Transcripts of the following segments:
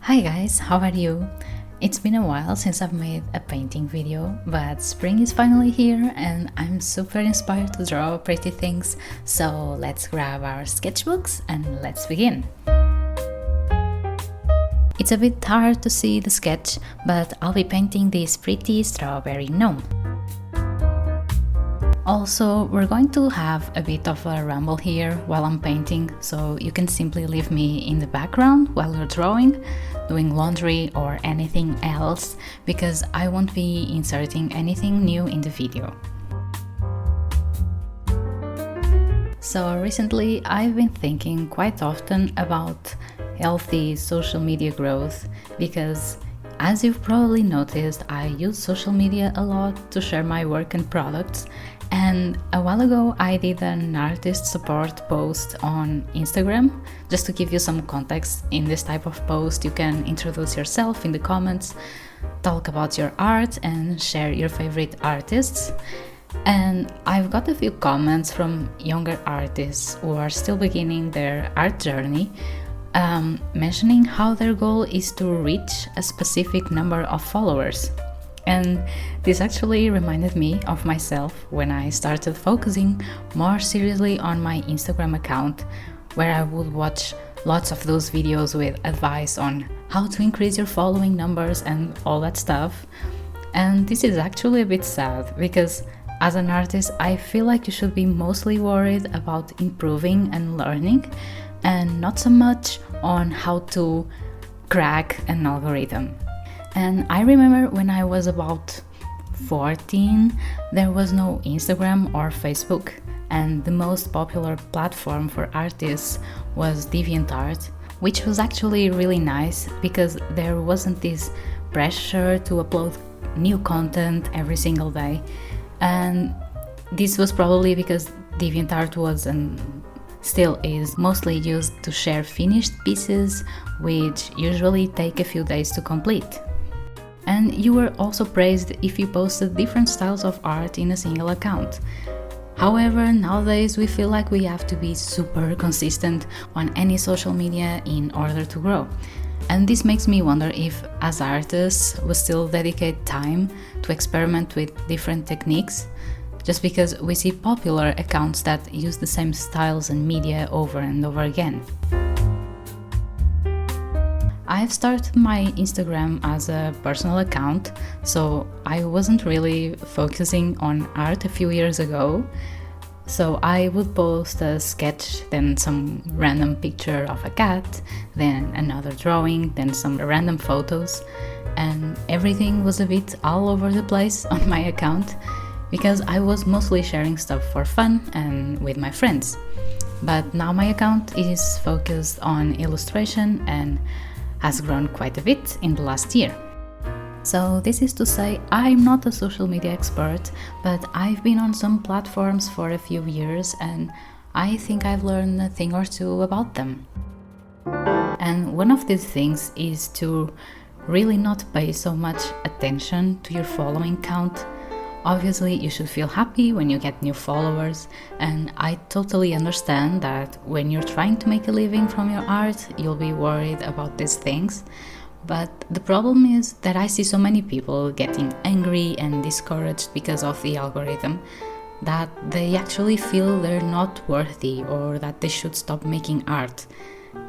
Hi guys, how are you? It's been a while since I've made a painting video, but spring is finally here and I'm super inspired to draw pretty things, so let's grab our sketchbooks and let's begin. It's a bit hard to see the sketch, but I'll be painting this pretty strawberry gnome. Also, we're going to have a bit of a rumble here while I'm painting, so you can simply leave me in the background while you're drawing, doing laundry or anything else, because I won't be inserting anything new in the video. So recently I've been thinking quite often about healthy social media growth, because as you've probably noticed, I use social media a lot to share my work and products. And a while ago I did an artist support post on Instagram. Just to give you some context, in this type of post you can introduce yourself in the comments, talk about your art and share your favorite artists. And I've got a few comments from younger artists who are still beginning their art journey, mentioning how their goal is to reach a specific number of followers. And this actually reminded me of myself when I started focusing more seriously on my Instagram account, where I would watch lots of those videos with advice on how to increase your following numbers and all that stuff. And this is actually a bit sad, because as an artist I feel like you should be mostly worried about improving and learning, and not so much on how to crack an algorithm. And I remember when I was about 14, there was no Instagram or Facebook, and the most popular platform for artists was DeviantArt, which was actually really nice because there wasn't this pressure to upload new content every single day. And this was probably because DeviantArt was and still is mostly used to share finished pieces, which usually take a few days to complete. And you were also praised if you posted different styles of art in a single account. However, nowadays we feel like we have to be super consistent on any social media in order to grow. And this makes me wonder if, as artists, we still dedicate time to experiment with different techniques, just because we see popular accounts that use the same styles and media over and over again. I've started my Instagram as a personal account, so I wasn't really focusing on art a few years ago. So I would post a sketch, then some random picture of a cat, then another drawing, then some random photos, and everything was a bit all over the place on my account, because I was mostly sharing stuff for fun and with my friends. But now my account is focused on illustration and has grown quite a bit in the last year. So this is to say, I'm not a social media expert, but I've been on some platforms for a few years and I think I've learned a thing or two about them. And one of these things is to really not pay so much attention to your following count. Obviously, you should feel happy when you get new followers, and I totally understand that when you're trying to make a living from your art, you'll be worried about these things. But the problem is that I see so many people getting angry and discouraged because of the algorithm, that they actually feel they're not worthy or that they should stop making art.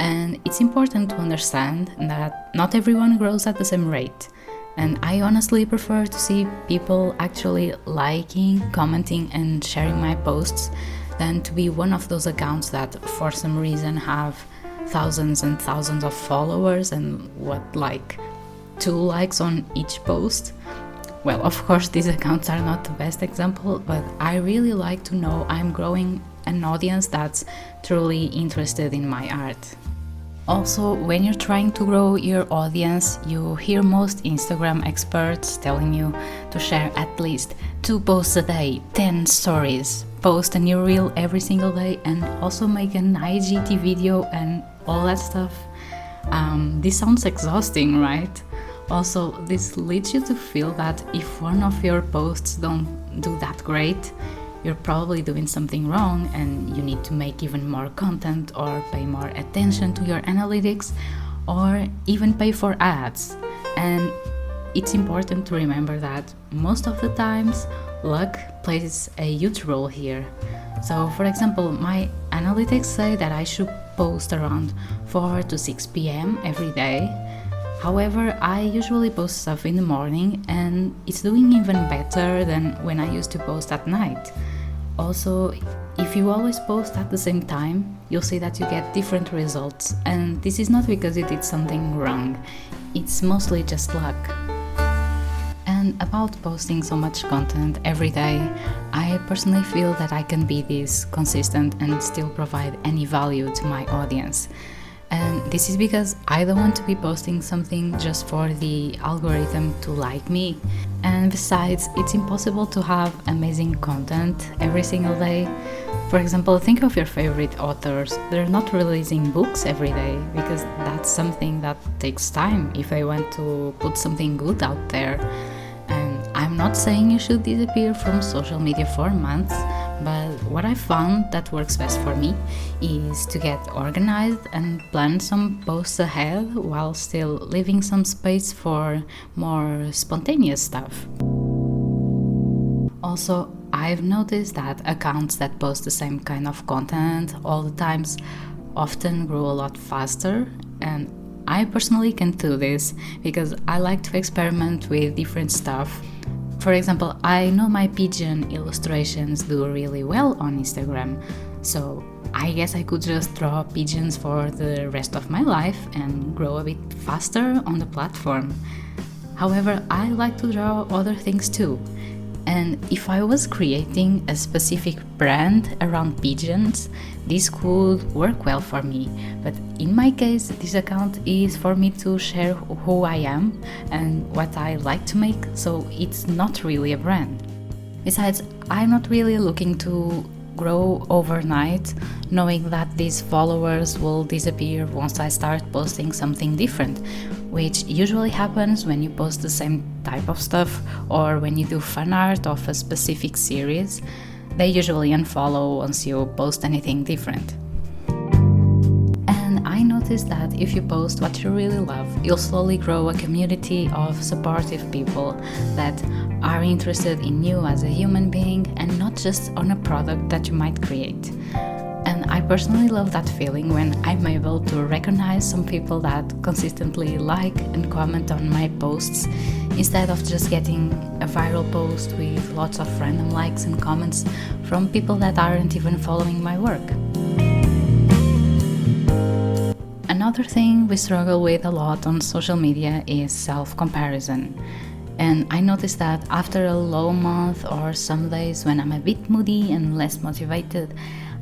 And it's important to understand that not everyone grows at the same rate. And I honestly prefer to see people actually liking, commenting and sharing my posts than to be one of those accounts that for some reason have thousands and thousands of followers and like 2 likes on each post. Well, of course these accounts are not the best example, but I really like to know I'm growing an audience that's truly interested in my art. Also, when you're trying to grow your audience, you hear most Instagram experts telling you to share at least 2 posts a day, 10 stories, post a new reel every single day, and also make an IGT video and all that stuff. This sounds exhausting, right? Also, this leads you to feel that if one of your posts don't do that great, you're probably doing something wrong and you need to make even more content or pay more attention to your analytics, or even pay for ads. And it's important to remember that most of the times luck plays a huge role here. So for example, my analytics say that I should post around 4 to 6 p.m. every day. However, I usually post stuff in the morning, and it's doing even better than when I used to post at night. Also, if you always post at the same time, you'll see that you get different results, and this is not because you did something wrong, it's mostly just luck. And about posting so much content every day, I personally feel that I can be this consistent and still provide any value to my audience. And this is because I don't want to be posting something just for the algorithm to like me. And besides, it's impossible to have amazing content every single day. For example, think of your favorite authors. They're not releasing books every day because that's something that takes time if they want to put something good out there. And I'm not saying you should disappear from social media for months, but what I found that works best for me is to get organized and plan some posts ahead while still leaving some space for more spontaneous stuff. Also, I've noticed that accounts that post the same kind of content all the times often grow a lot faster, and I personally can do this because I like to experiment with different stuff. For example, I know my pigeon illustrations do really well on Instagram, so I guess I could just draw pigeons for the rest of my life and grow a bit faster on the platform. However, I like to draw other things too. And if I was creating a specific brand around pigeons, this could work well for me. But in my case, this account is for me to share who I am and what I like to make, so it's not really a brand. Besides, I'm not really looking to grow overnight, knowing that these followers will disappear once I start posting something different, which usually happens when you post the same type of stuff or when you do fan art of a specific series. They usually unfollow once you post anything different. And I noticed that if you post what you really love, you'll slowly grow a community of supportive people that are interested in you as a human being and not just on a product that you might create. And I personally love that feeling when I'm able to recognize some people that consistently like and comment on my posts instead of just getting a viral post with lots of random likes and comments from people that aren't even following my work. Another thing we struggle with a lot on social media is self-comparison. And I noticed that after a low month or some days when I'm a bit moody and less motivated,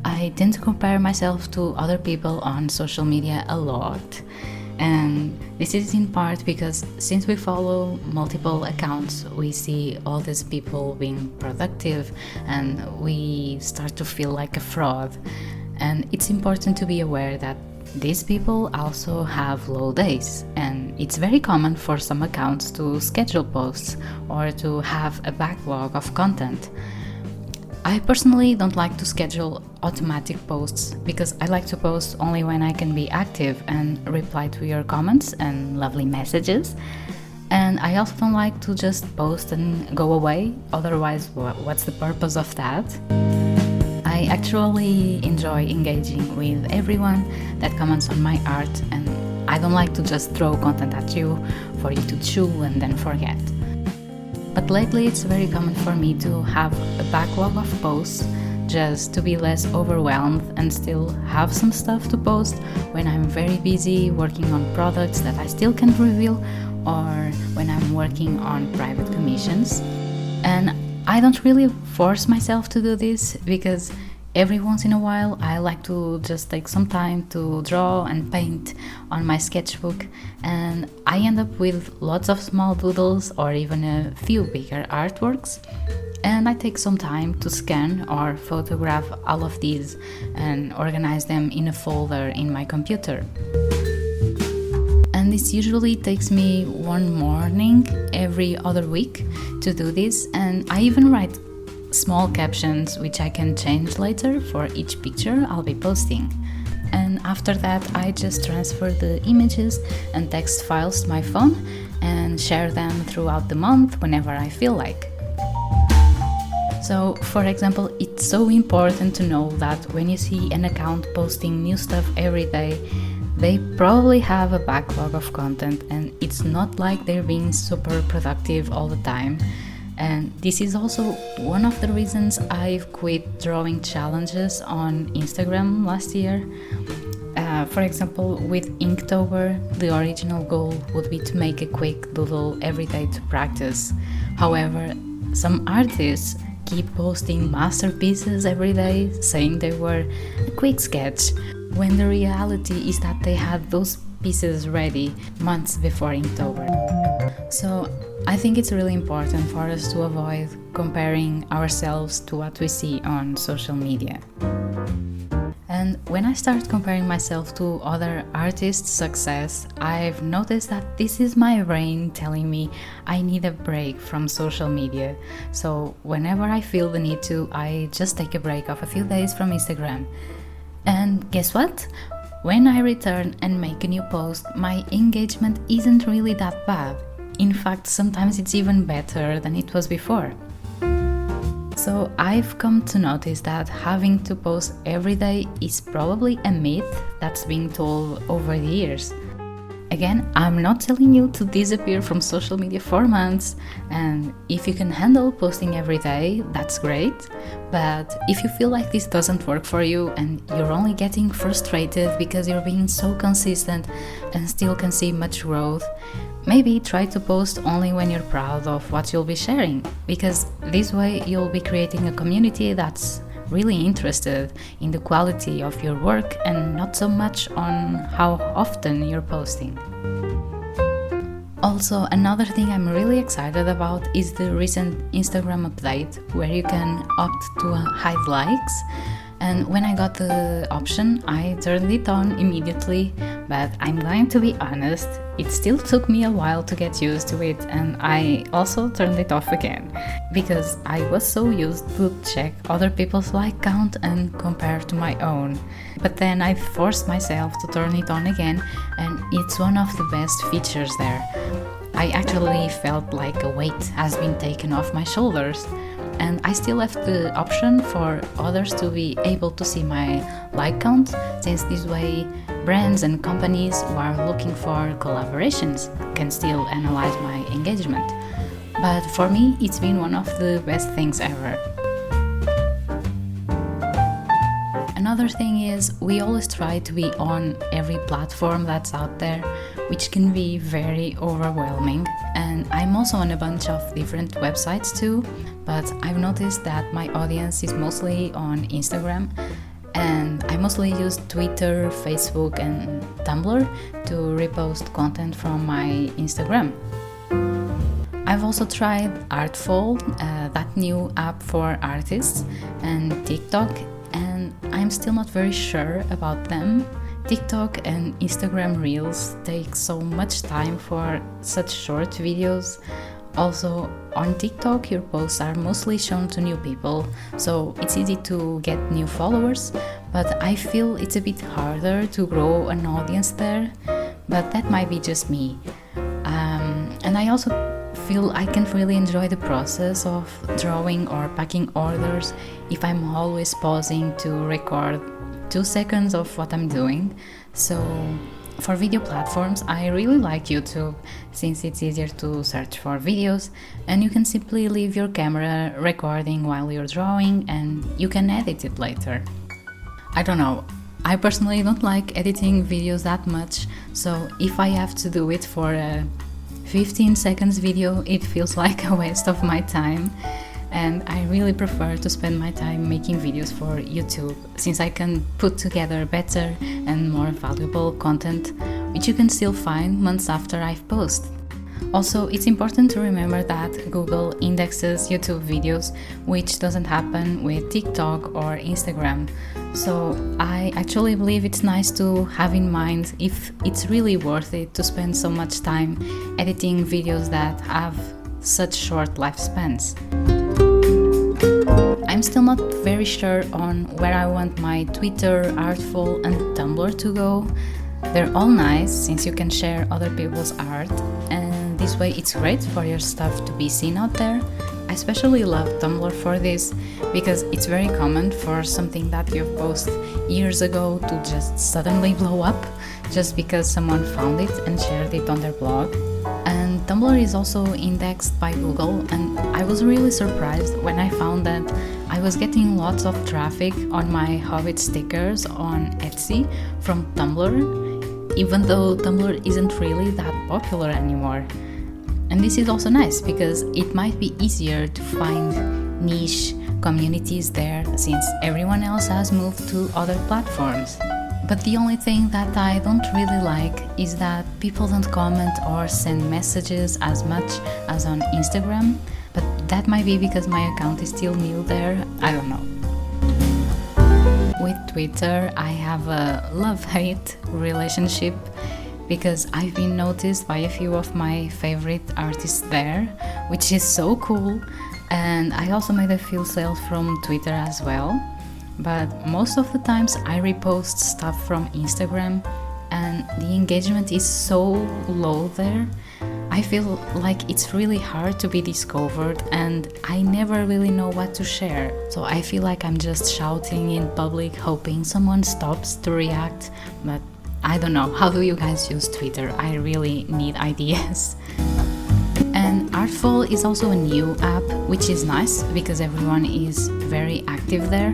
I tend to compare myself to other people on social media a lot. And this is in part because since we follow multiple accounts, we see all these people being productive and we start to feel like a fraud. And it's important to be aware that these people also have low days, and it's very common for some accounts to schedule posts or to have a backlog of content. I personally don't like to schedule automatic posts because I like to post only when I can be active and reply to your comments and lovely messages. And I also don't like to just post and go away, otherwise what's the purpose of that? I actually enjoy engaging with everyone that comments on my art, and I don't like to just throw content at you for you to chew and then forget. But lately it's very common for me to have a backlog of posts just to be less overwhelmed and still have some stuff to post when I'm very busy working on products that I still can't reveal or when I'm working on private commissions. And I don't really force myself to do this because every once in a while I like to just take some time to draw and paint on my sketchbook, and I end up with lots of small doodles or even a few bigger artworks. And I take some time to scan or photograph all of these and organize them in a folder in my computer. And this usually takes me one morning every other week to do this, and I even write small captions which I can change later for each picture I'll be posting. and after that I just transfer the images and text files to my phone and share them throughout the month whenever I feel like. So, for example, it's so important to know that when you see an account posting new stuff every day, they probably have a backlog of content, and it's not like they're being super productive all the time. And this is also one of the reasons I've quit drawing challenges on Instagram last year. For example, with Inktober, the original goal would be to make a quick doodle every day to practice. However, some artists keep posting masterpieces every day, saying they were a quick sketch, when the reality is that they had those pieces ready months before Inktober. So I think it's really important for us to avoid comparing ourselves to what we see on social media. And when I start comparing myself to other artists' success, I've noticed that this is my brain telling me I need a break from social media. So whenever I feel the need to, I just take a break of a few days from Instagram. And guess what? When I return and make a new post, my engagement isn't really that bad. In fact, sometimes it's even better than it was before. So I've come to notice that having to post every day is probably a myth that's been told over the years. Again, I'm not telling you to disappear from social media for months, and if you can handle posting every day, that's great. But if you feel like this doesn't work for you and you're only getting frustrated because you're being so consistent and still can see much growth, maybe try to post only when you're proud of what you'll be sharing, because this way you'll be creating a community that's really interested in the quality of your work and not so much on how often you're posting. Also, another thing I'm really excited about is the recent Instagram update where you can opt to hide likes. And when I got the option, I turned it on immediately, but I'm going to be honest, it still took me a while to get used to it, and I also turned it off again, because I was so used to check other people's like count and compare to my own. But then I forced myself to turn it on again, and it's one of the best features there. I actually felt like a weight has been taken off my shoulders. And I still left the option for others to be able to see my like count, since this way brands and companies who are looking for collaborations can still analyze my engagement. But for me, it's been one of the best things ever. Another thing is, we always try to be on every platform that's out there, which can be very overwhelming. And I'm also on a bunch of different websites too, but I've noticed that my audience is mostly on Instagram, and I mostly use Twitter, Facebook and Tumblr to repost content from my Instagram. I've also tried Artful, that new app for artists, and TikTok, and I'm still not very sure about them. TikTok and Instagram Reels take so much time for such short videos. Also, on TikTok, your posts are mostly shown to new people, so it's easy to get new followers, but I feel it's a bit harder to grow an audience there, but that might be just me. And I also feel I can't really enjoy the process of drawing or packing orders if I'm always pausing to record 2 seconds of what I'm doing. So for video platforms, I really like YouTube, since it's easier to search for videos and you can simply leave your camera recording while you're drawing and you can edit it later. I don't know, I personally don't like editing videos that much, so if I have to do it for a 15 seconds video, it feels like a waste of my time. And I really prefer to spend my time making videos for YouTube, since I can put together better and more valuable content, which you can still find months after I've posted. Also, it's important to remember that Google indexes YouTube videos, which doesn't happen with TikTok or Instagram. So I actually believe it's nice to have in mind if it's really worth it to spend so much time editing videos that have such short lifespans. I'm still not very sure on where I want my Twitter, Artful and Tumblr to go. They're all nice since you can share other people's art, and this way it's great for your stuff to be seen out there. I especially love Tumblr for this because it's very common for something that you've posted years ago to just suddenly blow up just because someone found it and shared it on their blog. And Tumblr is also indexed by Google, and I was really surprised when I found that I was getting lots of traffic on my Hobbit stickers on Etsy from Tumblr, even though Tumblr isn't really that popular anymore. And this is also nice because it might be easier to find niche communities there since everyone else has moved to other platforms. But the only thing that I don't really like is that people don't comment or send messages as much as on Instagram, but that might be because my account is still new there, I don't know. With Twitter, I have a love-hate relationship because I've been noticed by a few of my favorite artists there, which is so cool, and I also made a few sales from Twitter as well. But most of the times I repost stuff from Instagram and the engagement is so low there. I feel like it's really hard to be discovered and I never really know what to share. So I feel like I'm just shouting in public hoping someone stops to react, but I don't know. How do you guys use Twitter? I really need ideas. And Artful is also a new app, which is nice because everyone is very active there.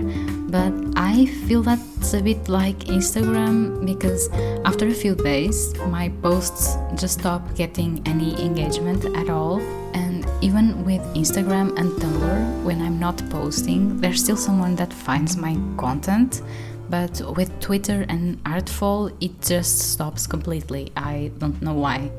But I feel that's a bit like Instagram because after a few days my posts just stop getting any engagement at all. And even with Instagram and Tumblr, when I'm not posting, there's still someone that finds my content. But with Twitter and Artful, it just stops completely. I don't know why.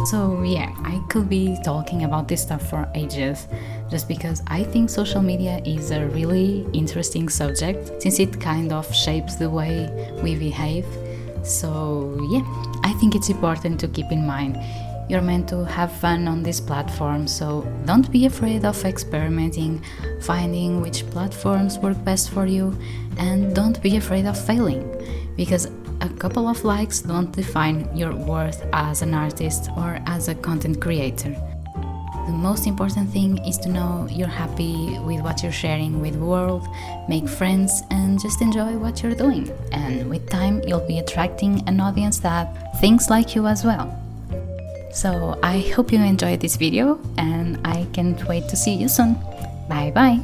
So yeah, I could be talking about this stuff for ages, just because I think social media is a really interesting subject, since it kind of shapes the way we behave. So yeah, I think it's important to keep in mind. You're meant to have fun on this platform, so don't be afraid of experimenting, finding which platforms work best for you, and don't be afraid of failing, because a couple of likes don't define your worth as an artist or as a content creator. The most important thing is to know you're happy with what you're sharing with the world, make friends, and just enjoy what you're doing. And with time, you'll be attracting an audience that thinks like you as well. So I hope you enjoyed this video, and I can't wait to see you soon. Bye bye!